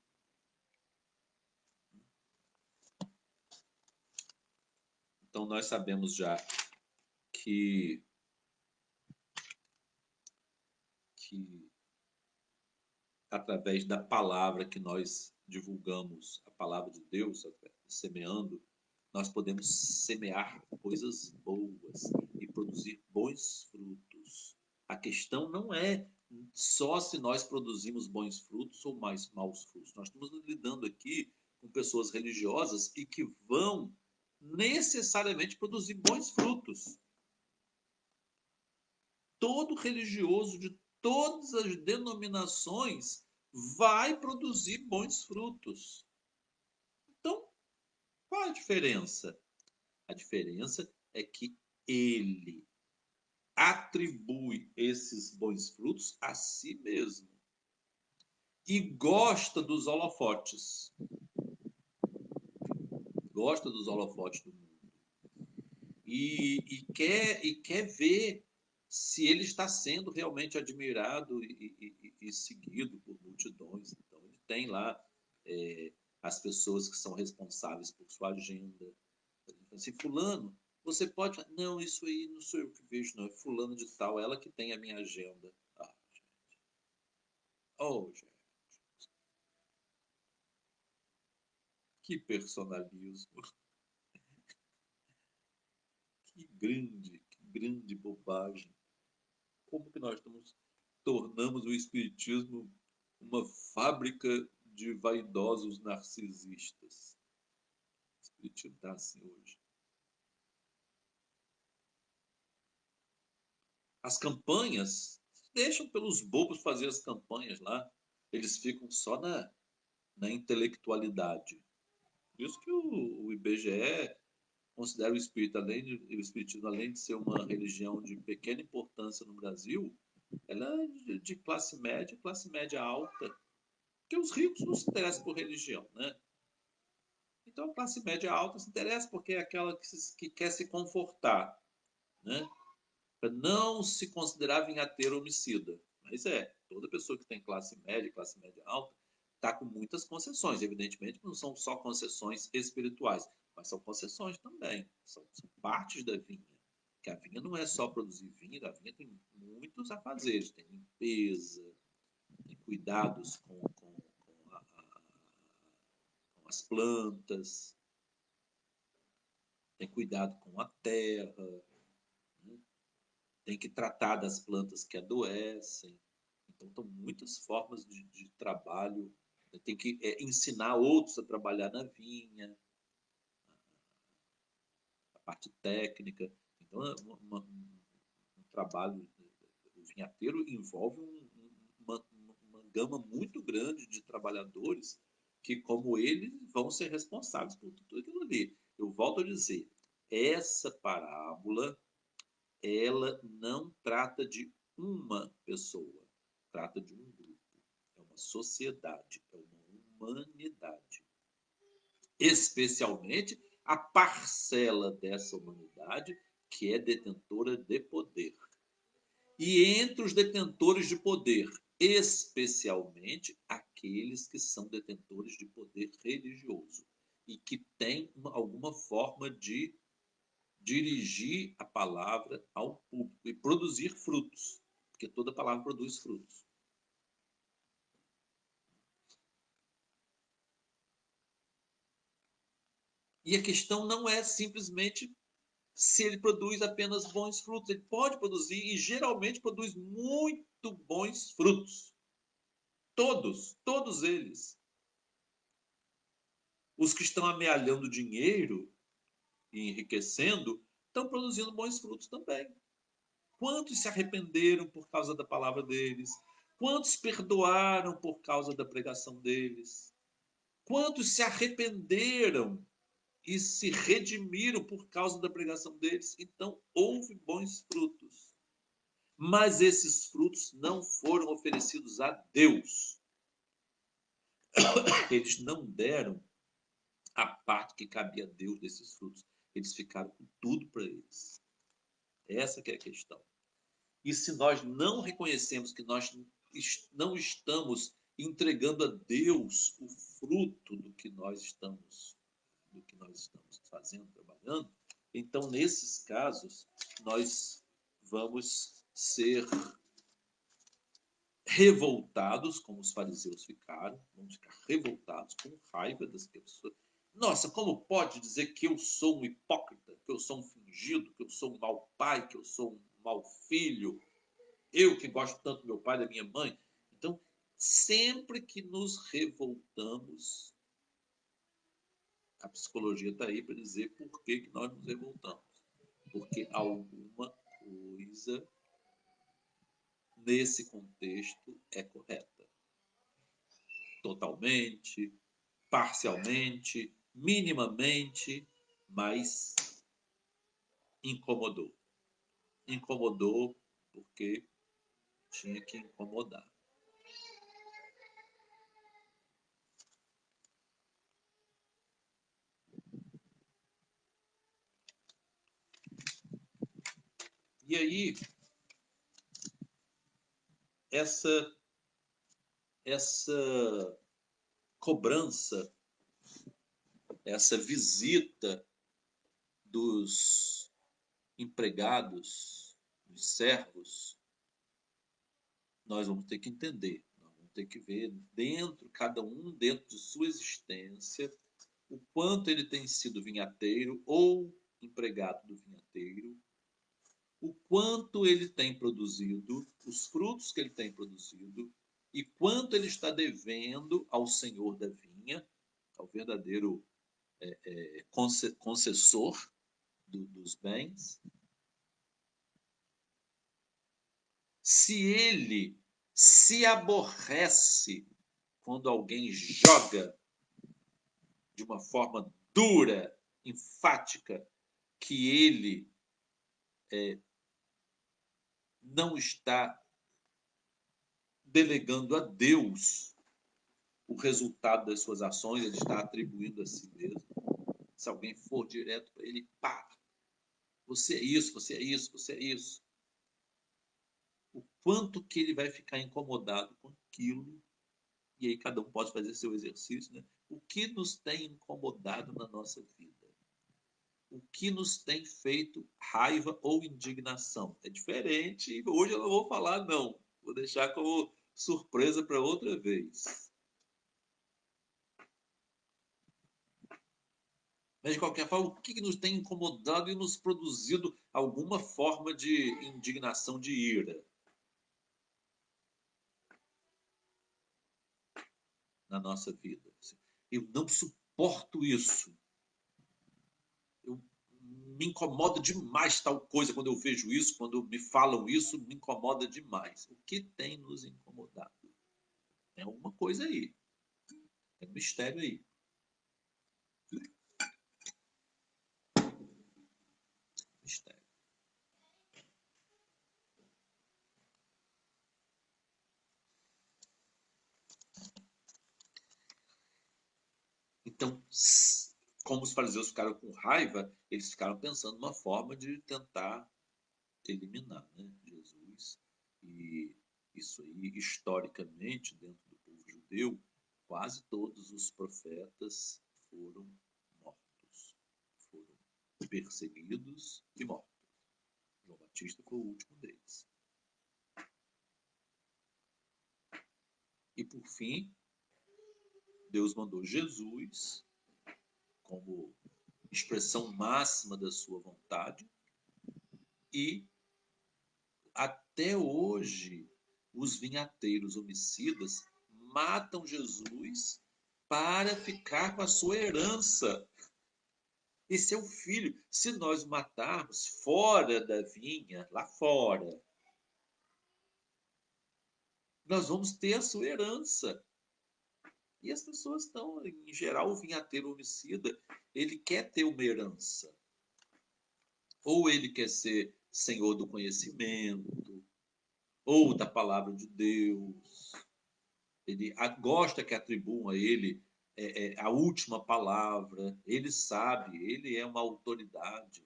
Então, nós sabemos já que através da palavra que nós divulgamos, a palavra de Deus, semeando, nós podemos semear coisas boas e produzir bons frutos. A questão não é só se nós produzimos bons frutos ou mais maus frutos. Nós estamos lidando aqui com pessoas religiosas e que vão necessariamente produzir bons frutos. Todo religioso de todas as denominações vai produzir bons frutos. Então, qual a diferença? A diferença é que ele atribui esses bons frutos a si mesmo e gosta dos holofotes. Gosta dos holofotes do mundo. E quer ver se ele está sendo realmente admirado e seguido por multidões. Então, ele tem lá as pessoas que são responsáveis por sua agenda. Assim, fulano, você pode... Não, isso aí não sou eu que vejo, não. É fulano de tal, ela que tem a minha agenda. Ah, gente. Oh, gente. Que personalismo. Que grande bobagem. Como que nós tornamos o espiritismo uma fábrica de vaidosos narcisistas? O espiritismo está assim hoje. As campanhas deixam pelos bobos fazer as campanhas lá. Eles ficam só na intelectualidade. Por isso que o IBGE considera o espiritismo, além de ser uma religião de pequena importância no Brasil, ela é de classe média alta. Porque os ricos não se interessam por religião, né? Então a classe média alta se interessa porque é aquela que quer se confortar, né? Para não se considerar vinhateiro homicida. Mas toda pessoa que tem classe média alta, está com muitas concessões. Evidentemente, não são só concessões espirituais, mas são concessões também. São partes da vinha. Que a vinha não é só produzir vinho, a vinha tem muitos afazeres. Tem limpeza, tem cuidados com as plantas, tem cuidado com a terra, né? Tem que tratar das plantas que adoecem. Então, são muitas formas de trabalho. Tem que ensinar outros a trabalhar na vinha, a parte técnica. Então, um trabalho do vinhateiro envolve uma gama muito grande de trabalhadores que, como ele, vão ser responsáveis por tudo aquilo ali. Eu volto a dizer, essa parábola, ela não trata de uma pessoa, trata de um grupo, é uma sociedade, é uma humanidade. Especialmente a parcela dessa humanidade que é detentora de poder. E entre os detentores de poder, especialmente aqueles que são detentores de poder religioso e que têm alguma forma de dirigir a palavra ao público e produzir frutos, porque toda palavra produz frutos. E a questão não é simplesmente se ele produz apenas bons frutos. Ele pode produzir e geralmente produz muito bons frutos. Todos eles. Os que estão amealhando dinheiro e enriquecendo estão produzindo bons frutos também. Quantos se arrependeram por causa da palavra deles? Quantos perdoaram por causa da pregação deles? Quantos se arrependeram e se redimiram por causa da pregação deles? Então, houve bons frutos. Mas esses frutos não foram oferecidos a Deus. Eles não deram a parte que cabia a Deus desses frutos. Eles ficaram com tudo para eles. Essa que é a questão. E se nós não reconhecemos que nós não estamos entregando a Deus o fruto do que nós estamos fazendo, trabalhando, então nesses casos nós vamos ser revoltados, como os fariseus ficaram, vamos ficar revoltados, com raiva das pessoas. Nossa, como pode dizer que eu sou um hipócrita, que eu sou um fingido, que eu sou um mau pai, que eu sou um mau filho? Eu que gosto tanto do meu pai e da minha mãe. Então, sempre que nos revoltamos, a psicologia está aí para dizer por que nós nos revoltamos. Porque alguma coisa nesse contexto é correta. Totalmente, parcialmente, minimamente, mas incomodou. Incomodou porque tinha que incomodar. E aí, essa cobrança, essa visita dos empregados, dos servos, nós vamos ter que entender, nós vamos ter que ver dentro, cada um dentro de sua existência, o quanto ele tem sido vinhateiro ou empregado do vinhateiro, o quanto ele tem produzido, os frutos que ele tem produzido, e quanto ele está devendo ao senhor da vinha, ao verdadeiro concessor dos bens. Se ele se aborrece quando alguém joga de uma forma dura, enfática, que ele não está delegando a Deus o resultado das suas ações, ele está atribuindo a si mesmo. Se alguém for direto para ele, pá, você é isso, você é isso, você é isso. O quanto que ele vai ficar incomodado com aquilo, e aí cada um pode fazer seu exercício, né? O que nos tem incomodado na nossa vida? O que nos tem feito raiva ou indignação? É diferente, e hoje eu não vou falar, não. Vou deixar como surpresa para outra vez. Mas, de qualquer forma, o que nos tem incomodado e nos produzido alguma forma de indignação, de ira na nossa vida? Eu não suporto isso. Eu, me incomoda demais tal coisa quando eu vejo isso, quando me falam isso, me incomoda demais. O que tem nos incomodado? Tem alguma coisa aí. Tem um mistério aí. Mistério. Então, como os fariseus ficaram com raiva, eles ficaram pensando uma forma de tentar eliminar, né, Jesus. E isso aí, historicamente, dentro do povo judeu, quase todos os profetas foram mortos, foram perseguidos e mortos. João Batista foi o último deles. E por fim, Deus mandou Jesus como expressão máxima da sua vontade, e até hoje os vinhateiros homicidas matam Jesus para ficar com a sua herança. Esse é o filho. Se nós o matarmos fora da vinha, lá fora, nós vamos ter a sua herança. E as pessoas estão, em geral, o vinhateiro homicida, ele quer ter uma herança. Ou ele quer ser senhor do conhecimento, ou da palavra de Deus. Ele gosta que atribuam a ele a última palavra. Ele sabe, ele é uma autoridade.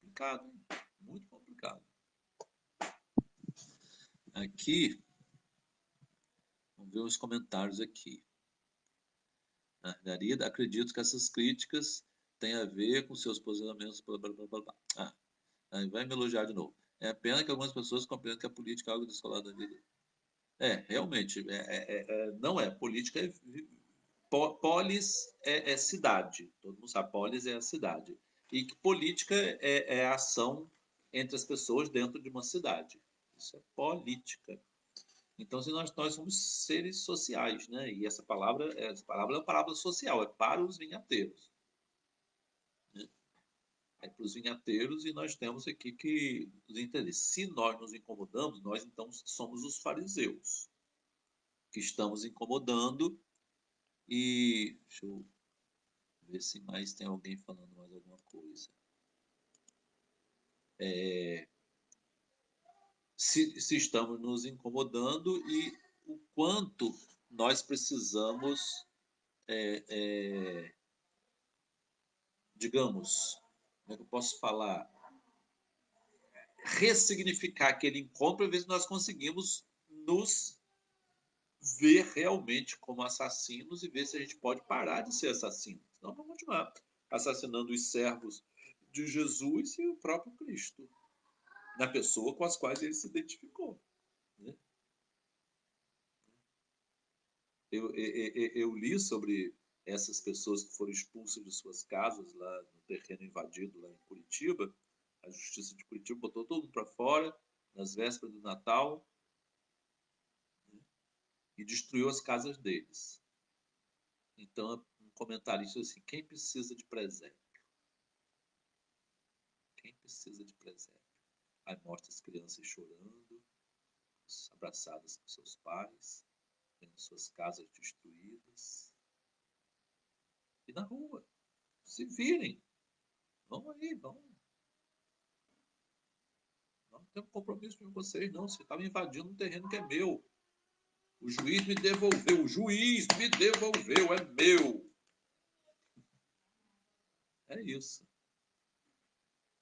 Complicado, hein? Muito complicado. Aqui, vamos ver os comentários aqui. Margarida, acredito que essas críticas têm a ver com seus posicionamentos. Blá, blá, blá, blá. Aí vai me elogiar de novo. É pena que algumas pessoas compreendam que a política é algo descolado da vida. Realmente, não é. Política é. Polis é cidade. Todo mundo sabe, polis é a cidade. E que política é a ação entre as pessoas dentro de uma cidade. Isso é política. Então, se nós somos seres sociais, né? E essa palavra é uma palavra social, é para os vinhateiros. Né? É para os vinhateiros, e nós temos aqui que nos entender. Se nós nos incomodamos, nós então somos os fariseus, que estamos incomodando. E deixa eu ver se mais tem alguém falando mais alguma coisa. Se estamos nos incomodando e o quanto nós precisamos, digamos, como é que eu posso falar? Ressignificar aquele encontro para ver se nós conseguimos nos ver realmente como assassinos e ver se a gente pode parar de ser assassino. Senão vamos continuar assassinando os servos de Jesus e o próprio Cristo, na pessoa com as quais ele se identificou. Né? Eu li sobre essas pessoas que foram expulsas de suas casas lá no terreno invadido lá em Curitiba. A Justiça de Curitiba botou todo mundo para fora nas vésperas do Natal, né? E destruiu as casas deles. Então, um comentarista assim: quem precisa de presépio? Quem precisa de presépio? Aí mostra as crianças chorando, abraçadas com seus pais, tendo suas casas destruídas. E na rua, se virem. Vão aí, vão. Não tenho compromisso com vocês, não. Você está me invadindo um terreno que é meu. O juiz me devolveu. O juiz me devolveu. É meu. É isso.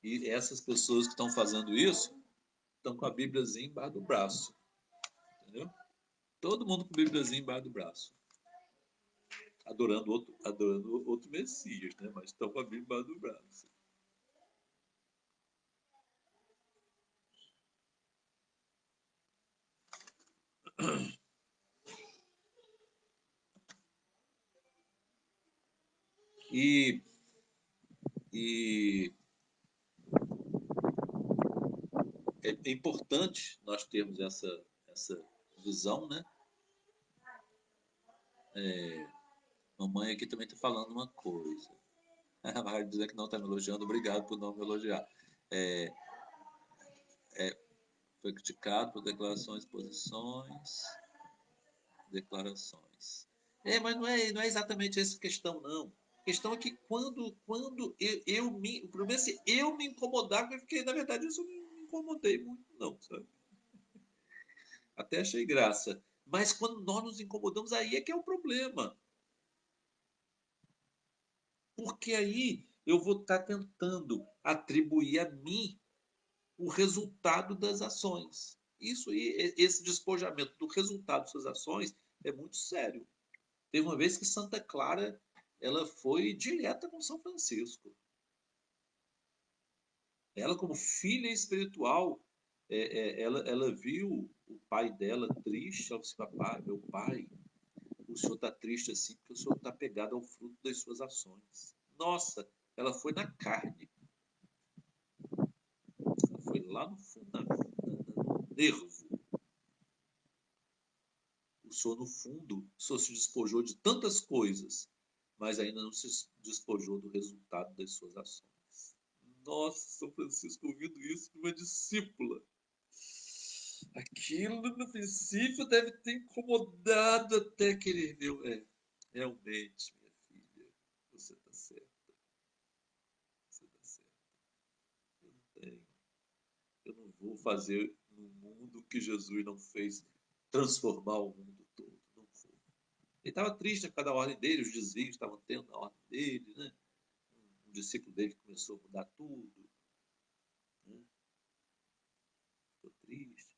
E essas pessoas que estão fazendo isso estão com a Bíbliazinha embaixo do braço. Entendeu? Todo mundo com a Bíbliazinha embaixo do braço. Adorando outro Messias, né? Mas estão com a Bíblia embaixo do braço. E é importante nós termos essa visão, né? Mamãe aqui também está falando uma coisa. Vai dizer que não está me elogiando, obrigado por não me elogiar. É, foi criticado por declarações, posições, declarações. Mas não é exatamente essa questão, não. A questão é que quando o problema é se eu me incomodar, porque na verdade eu me incomodei muito, não, sabe? Até achei graça. Mas quando nós nos incomodamos, aí é que é o problema. Porque aí eu vou estar tentando atribuir a mim o resultado das ações. Isso aí, esse despojamento do resultado das suas ações é muito sério. Teve uma vez que Santa Clara ela foi direta com São Francisco. Ela, como filha espiritual, ela viu o pai dela triste. Ela disse: papai, meu pai, o senhor está triste assim porque o senhor está pegado ao fruto das suas ações. Nossa, ela foi na carne. Ela foi lá no fundo, no nervo. O senhor, no fundo, o senhor se despojou de tantas coisas, mas ainda não se despojou do resultado das suas ações. Nossa, São Francisco ouvindo isso de uma discípula. Aquilo, no princípio, deve ter incomodado até que ele viu. Realmente, minha filha, você está certa. Você está certa. Eu não tenho. Eu não vou fazer no mundo o que Jesus não fez, transformar o mundo todo. Não vou. Ele estava triste por causa da ordem dele, os desvios estavam tendo na ordem dele, né? Um discípulo dele começou a mudar tudo, né? Ficou triste.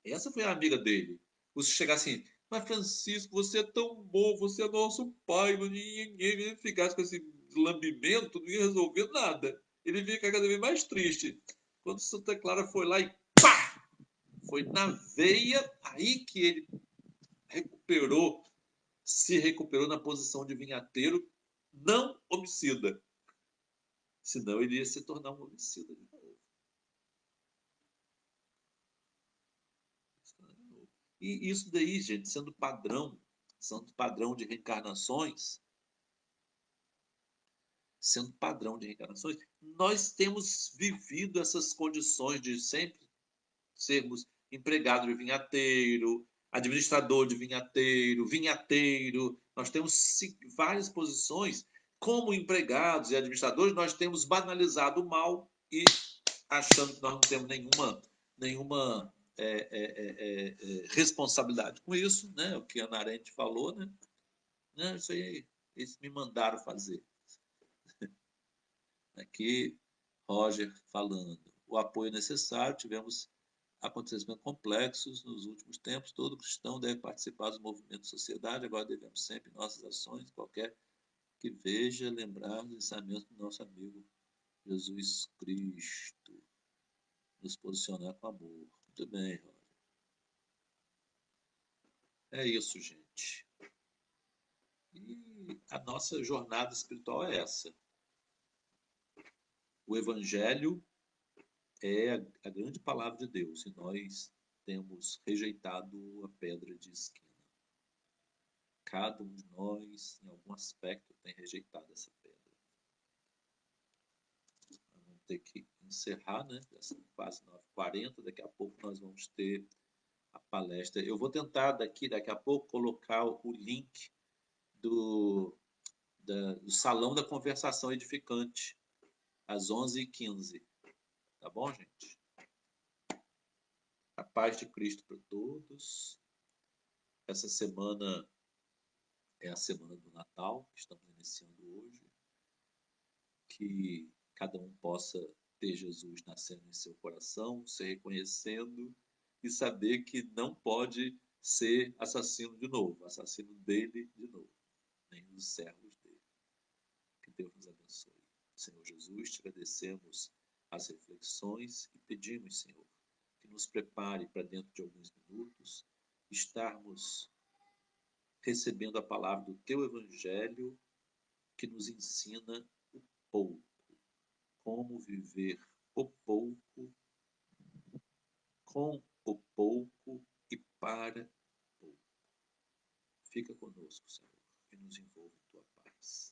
Essa foi a amiga dele. Você chegar assim: mas Francisco, você é tão bom, você é nosso pai, ninguém ficasse com esse lambimento, não ia resolver nada. Ele vinha cada vez mais triste. Quando Santa Clara foi lá e pá! Foi na veia, aí que ele se recuperou na posição de vinhateiro, não homicida. Senão ele ia se tornar um homicida de novo. E isso daí, gente, sendo padrão de reencarnações, nós temos vivido essas condições de sempre sermos empregado de vinhateiro, administrador de vinhateiro, vinhateiro. Nós temos várias posições. Como empregados e administradores, nós temos banalizado o mal e achando que nós não temos nenhuma responsabilidade com isso, né? O que a Ana Arendt falou, né? Não, isso aí, eles me mandaram fazer. Aqui, Roger falando. O apoio necessário, tivemos acontecimentos complexos nos últimos tempos. Todo cristão deve participar dos movimentos de sociedade. Agora devemos sempre, em nossas ações, qualquer que veja, lembrar dos ensinamentos do nosso amigo Jesus Cristo. Nos posicionar com amor. Muito bem, Roger. É isso, gente. E a nossa jornada espiritual é essa. O Evangelho é a grande palavra de Deus e nós temos rejeitado a pedra de esquina. Cada um de nós, em algum aspecto, tem rejeitado essa pedra. ter que encerrar, né? Já são quase 9h40, daqui a pouco nós vamos ter a palestra. Eu vou tentar daqui a pouco colocar o link do, do Salão da Conversação Edificante, às 11h15. Tá bom, gente? A paz de Cristo para todos. Essa semana é a semana do Natal, que estamos iniciando hoje. Que cada um possa ter Jesus nascendo em seu coração, se reconhecendo e saber que não pode ser assassino de novo, assassino dele de novo, nem dos servos dele. Que Deus nos abençoe. Senhor Jesus, te agradecemos as reflexões e pedimos, Senhor, que nos prepare para dentro de alguns minutos estarmos recebendo a palavra do teu evangelho que nos ensina o pouco, como viver o pouco, com o pouco e para pouco. Fica conosco, Senhor, e nos envolve em tua paz.